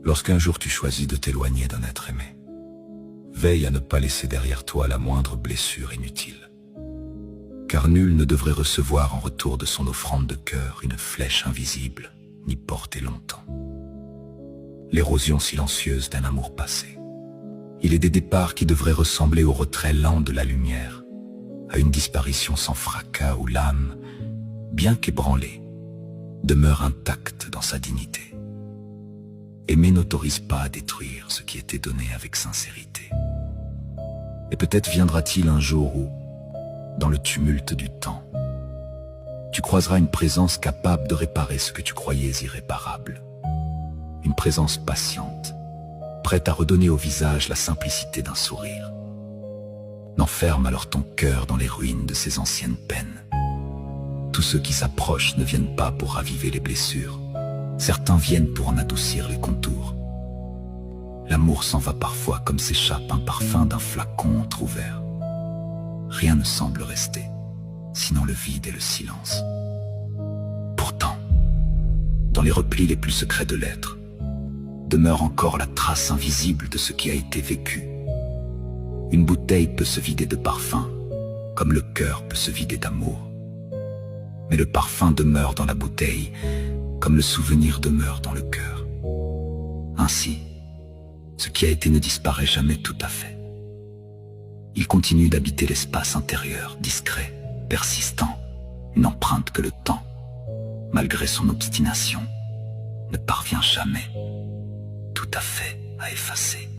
Lorsqu'un jour tu choisis de t'éloigner d'un être aimé, veille à ne pas laisser derrière toi la moindre blessure inutile. Car nul ne devrait recevoir en retour de son offrande de cœur une flèche invisible, ni porter longtemps l'érosion silencieuse d'un amour passé. Il est des départs qui devraient ressembler au retrait lent de la lumière, à une disparition sans fracas où l'âme, bien qu'ébranlée, demeure intacte dans sa dignité. Aimer n'autorise pas à détruire ce qui était donné avec sincérité. Et peut-être viendra-t-il un jour où, dans le tumulte du temps, tu croiseras une présence capable de réparer ce que tu croyais irréparable. Une présence patiente, prête à redonner au visage la simplicité d'un sourire. N'enferme alors ton cœur dans les ruines de ses anciennes peines. Tous ceux qui s'approchent ne viennent pas pour raviver les blessures. Certains viennent pour en adoucir les contours. L'amour s'en va parfois comme s'échappe un parfum d'un flacon entrouvert. Rien ne semble rester, sinon le vide et le silence. Pourtant, dans les replis les plus secrets de l'être, demeure encore la trace invisible de ce qui a été vécu. Une bouteille peut se vider de parfum, comme le cœur peut se vider d'amour. Mais le parfum demeure dans la bouteille, comme le souvenir demeure dans le cœur. Ainsi, ce qui a été ne disparaît jamais tout à fait. Il continue d'habiter l'espace intérieur, discret, persistant, une empreinte que le temps, malgré son obstination, ne parvient jamais tout à fait à effacer.